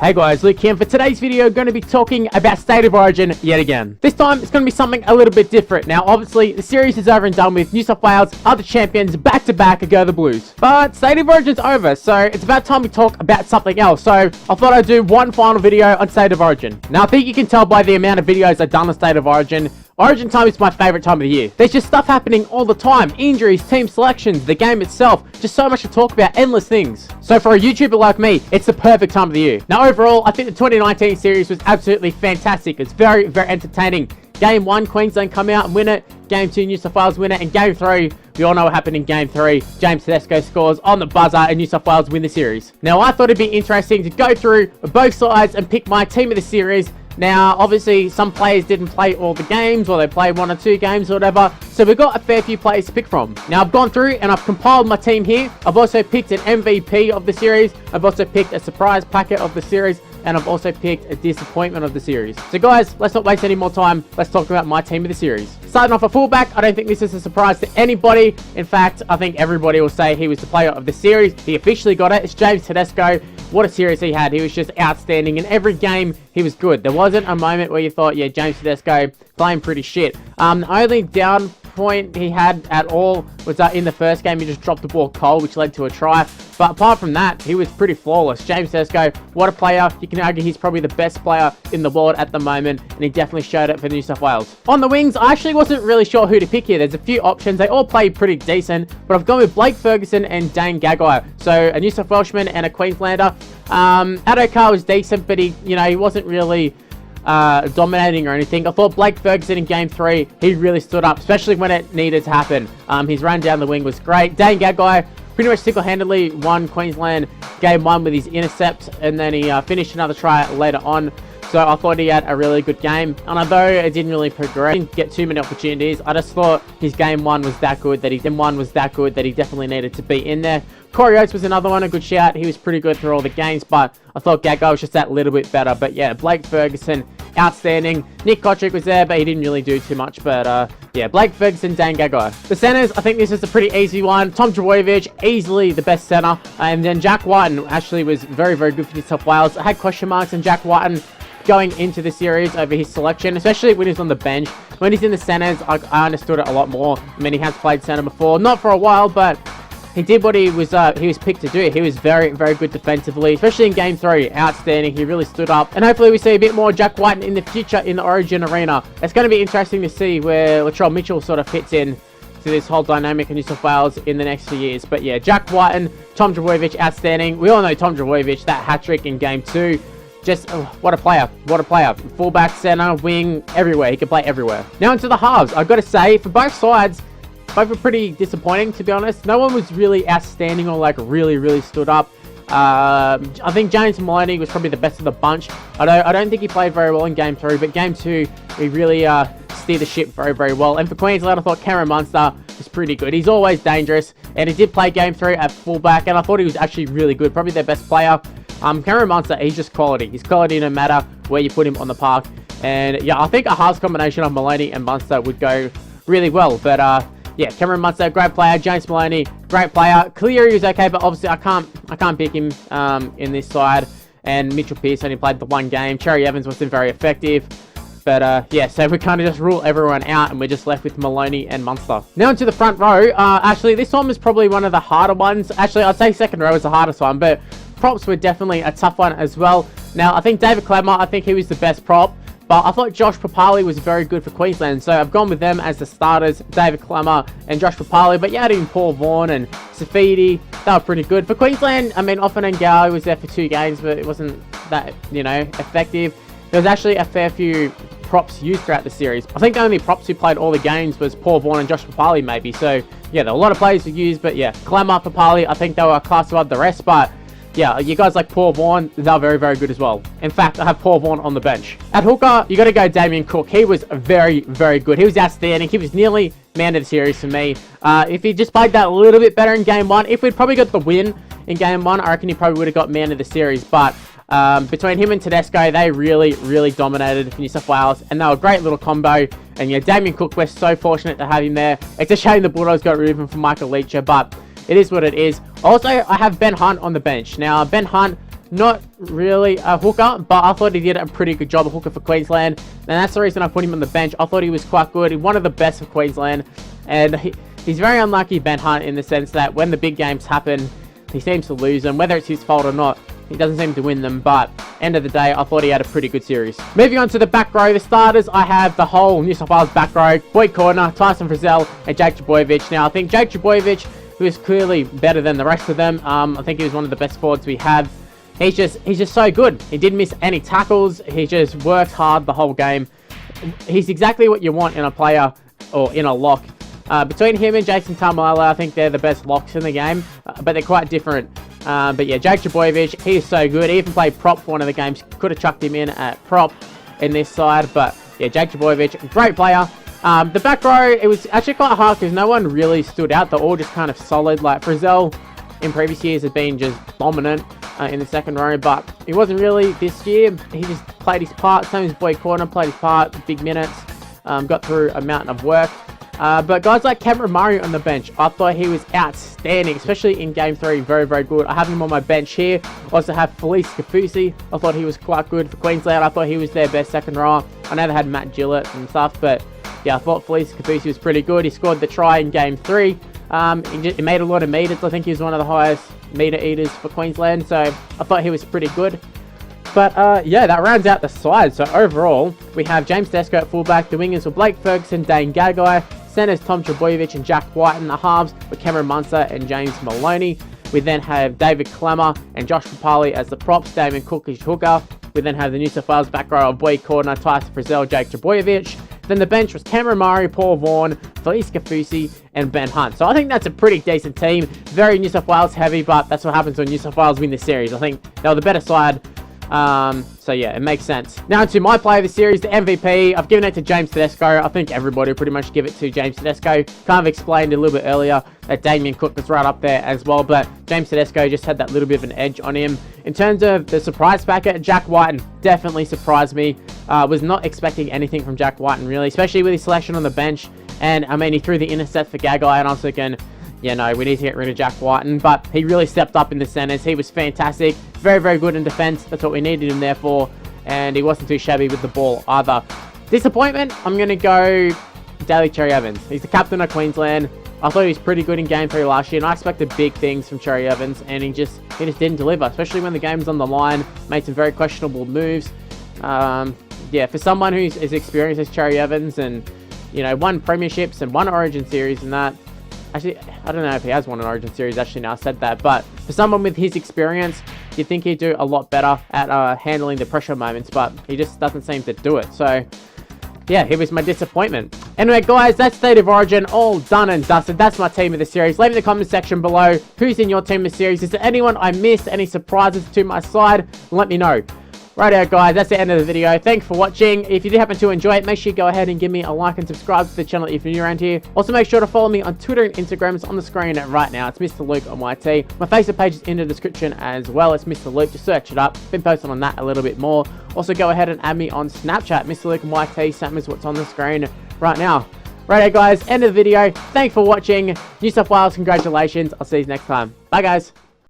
Hey guys, Luke here. For today's video, going to be talking about State of Origin yet again. This time, it's going to be something a little bit different. Now, obviously, the series is over and done with. New South Wales are the champions, back-to-back, go the Blues. But State of Origin's over, so it's about time we talk about something else. So, I thought I'd do one final video on State of Origin. Now, I think you can tell by the amount of videos I've done on State of Origin, Origin time is my favorite time of the year. There's just stuff happening all the time. Injuries, team selections, the game itself. Just so much to talk about, endless things. So for a YouTuber like me, it's the perfect time of the year. Now overall, I think the 2019 series was absolutely fantastic. It's very, very entertaining. Game 1, Queensland come out and win it. Game 2, New South Wales win it. And Game 3, we all know what happened in Game 3. James Tedesco scores on the buzzer and New South Wales win the series. Now I thought it'd be interesting to go through both sides and pick my team of the series. Now, obviously, some players didn't play all the games, or they played 1 or 2 games or whatever, so we've got a fair few players to pick from. Now, I've gone through and I've compiled my team here. I've also picked an MVP of the series. I've also picked a surprise packet of the series, and I've also picked a disappointment of the series. So guys, let's not waste any more time. Let's talk about my team of the series. Starting off a fullback, I don't think this is a surprise to anybody. In fact, I think everybody will say he was the player of the series. He officially got it. It's James Tedesco. What a series he had. He was just outstanding. In every game, he was good. There wasn't a moment where you thought, yeah, James Tedesco playing pretty shit. The only down point he had at all was that in the first game he just dropped the ball cold, which led to a try. But apart from that, he was pretty flawless. James Tedesco, what a player. You can argue he's probably the best player in the world at the moment, and he definitely showed it for New South Wales. On the wings, I actually wasn't really sure who to pick here. There's a few options. They all play pretty decent, but I've gone with Blake Ferguson and Dane Gagai. So a New South Welshman and a Queenslander. Adokar was decent, but he wasn't really dominating or anything. I thought Blake Ferguson in Game 3, he really stood up, especially when it needed to happen. His run down the wing was great. Dane Gagai pretty much single-handedly won Queensland Game 1 with his intercept, and then he finished another try later on. So I thought he had a really good game. And although it didn't really progress, didn't get too many opportunities, I just thought his Game 1 was that good, that he definitely needed to be in there. Corey Oates was another one, a good shout. He was pretty good through all the games, but I thought Gagai was just that little bit better. But yeah, Blake Ferguson, outstanding. Nick Kotrick was there, but he didn't really do too much. But yeah, Blake Ferguson, Dane Gagai. The centers, I think this is a pretty easy one. Tom Trbojevic, easily the best center. And then Jack Whiten actually was very, very good for New South Wales. I had question marks on Jack Whiten going into the series over his selection, especially when he's on the bench. When he's in the centers, I understood it a lot more. I mean, he has played center before, not for a while, but he did what he was picked to do. He was very, very good defensively, especially in Game 3. Outstanding. He really stood up. And hopefully we see a bit more Jack Whiten in the future in the Origin arena. It's going to be interesting to see where Latrell Mitchell sort of fits in to this whole dynamic in New South Wales in the next few years. But yeah, Jack Whiten, Tom Trbojevic, outstanding. We all know Tom Trbojevic, that hat-trick in Game 2. Just, what a player. What a player. Fullback, center, wing, everywhere. He can play everywhere. Now into the halves. I've got to say, for both sides, both were pretty disappointing, to be honest. No one was really outstanding or like really, really stood up. I think James Maloney was probably the best of the bunch. I don't think he played very well in Game 3, but Game 2, he really steered the ship very, very well. And for Queensland, I thought Cameron Munster was pretty good. He's always dangerous, and he did play Game 3 at fullback, and I thought he was actually really good. Probably their best player. Cameron Munster, he's just quality. He's quality no matter where you put him on the park. And yeah, I think a halves combination of Maloney and Munster would go really well. But yeah, Cameron Munster, great player. James Maloney, great player. Cleary was okay, but obviously I can't pick him in this side. And Mitchell Pearce only played the 1 game. Cherry Evans wasn't very effective. But yeah, so we kind of just rule everyone out, and we're just left with Maloney and Munster. Now into the front row. Actually, this one was probably one of the harder ones. Actually, I'd say second row was the hardest one, but props were definitely a tough one as well. Now, I think David Clemmer, I think he was the best prop. But I thought Josh Papali was very good for Queensland, so I've gone with them as the starters, David Clemmer and Josh Papali. But yeah, even Paul Vaughan and Safidi, they were pretty good. For Queensland, I mean, Offenham Gow was there for 2 games, but it wasn't that, effective. There was actually a fair few props used throughout the series. I think the only props who played all the games was Paul Vaughan and Josh Papali, maybe. So yeah, there were a lot of players who used, but yeah, Clemmer, Papali, I think they were a class above the rest, but yeah, you guys like Paul Vaughan, they're very, very good as well. In fact, I have Paul Vaughan on the bench. At hooker, you got to go Damien Cook. He was very, very good. He was outstanding. He was nearly man of the series for me. If he just played that a little bit better in Game 1, if we'd probably got the win in Game 1, I reckon he probably would have got man of the series. But between him and Tedesco, they really, really dominated for New South Wales, and they were a great little combo. And yeah, Damien Cook, we're so fortunate to have him there. It's a shame the Bulldogs got rid of him from Michael Leacher, but it is what it is. Also, I have Ben Hunt on the bench. Now, Ben Hunt, not really a hooker, but I thought he did a pretty good job of hooker for Queensland, and that's the reason I put him on the bench. I thought he was quite good. He's one of the best for Queensland, and he's very unlucky, Ben Hunt, in the sense that when the big games happen, he seems to lose them. Whether it's his fault or not, he doesn't seem to win them, but end of the day, I thought he had a pretty good series. Moving on to the back row, the starters, I have the whole New South Wales back row: Boyd Cordner, Tyson Frizzell, and Jake Trbojevic. Now, I think Jake Trbojevic, who is clearly better than the rest of them, I think he was one of the best forwards we have. He's just so good. He didn't miss any tackles. He just works hard the whole game. He's exactly what you want in a player or in a lock. Between him and Jason Tamalolo, I think they're the best locks in the game, but they're quite different. But yeah, Jake Trbojevic, he is so good. He even played prop for one of the games. Could have chucked him in at prop in this side, but yeah, Jake Trbojevic, great player. The back row, it was actually quite hard because no one really stood out. They're all just kind of solid. Like Frizzell in previous years has been just dominant in the second row, but he wasn't really this year. He just played his part. Same as Boyd Cordner, played his part, big minutes, got through a mountain of work. But guys like Cameron Murray on the bench, I thought he was outstanding, especially in Game 3, very, very good. I have him on my bench here. Also have Felice Kafusi. I thought he was quite good for Queensland. I thought he was their best second rower. I know they had Matt Gillett and stuff, but yeah, I thought Felice Kafusi was pretty good. He scored the try in Game 3. He made a lot of meters. I think he was one of the highest meter eaters for Queensland, so I thought he was pretty good. But yeah, that rounds out the side. So overall, we have James Tedesco at fullback. The wingers were Blake Ferguson, Dane Gagai. Centers Tom Trbojevic and Jack White. In the halves were Cameron Munster and James Maloney. We then have David Clemmer and Josh Papali as the props. Damien Cook as hooker. We then have the New South Wales back row of Boyd Cordner, Tyson Frizzell, Jake Trbojevic. Then the bench was Cameron Murray, Paul Vaughan, Felice Kafusi, and Ben Hunt. So I think that's a pretty decent team. Very New South Wales heavy, but that's what happens when New South Wales win the series. I think they were the better side. So yeah, it makes sense. Now to my player of the series, the MVP. I've given it to James Tedesco. I think everybody pretty much give it to James Tedesco. Kind of explained a little bit earlier that Damien Cook was right up there as well, but James Tedesco just had that little bit of an edge on him. In terms of the surprise factor, Jack Whiten definitely surprised me. Was not expecting anything from Jack Whiten really, especially with his selection on the bench. And I mean, he threw the intercept for Gagai, and I was thinking, yeah, no, we need to get rid of Jack Whiten, but he really stepped up in the centers. He was fantastic. Very, very good in defense. That's what we needed him there for, and he wasn't too shabby with the ball either. Disappointment, I'm going to go Daly Cherry Evans. He's the captain of Queensland. I thought he was pretty good in Game 3 last year, and I expected big things from Cherry Evans, and he just didn't deliver, especially when the game was on the line. Made some very questionable moves. Yeah, for someone who's as experienced as Cherry Evans, and you know, won premierships and won Origin series and that. Actually, I don't know if he has won an Origin series, actually, now I said that. But for someone with his experience, you'd think he'd do a lot better at handling the pressure moments. But he just doesn't seem to do it. So, yeah, he was my disappointment. Anyway, guys, that's State of Origin all done and dusted. That's my team of the series. Leave in the comment section below who's in your team of the series. Is there anyone I missed? Any surprises to my side? Let me know. Righto, guys, that's the end of the video. Thanks for watching. If you did happen to enjoy it, make sure you go ahead and give me a like and subscribe to the channel if you're new around here. Also, make sure to follow me on Twitter and Instagram. It's on the screen right now. It's Mr. Luke on YT. My Facebook page is in the description as well. It's Mr. Luke. Just search it up. Been posting on that a little bit more. Also, go ahead and add me on Snapchat, Mr. Luke on YT. Same as what's on the screen right now. Righto, guys, end of the video. Thanks for watching. New South Wales, congratulations. I'll see you next time. Bye, guys.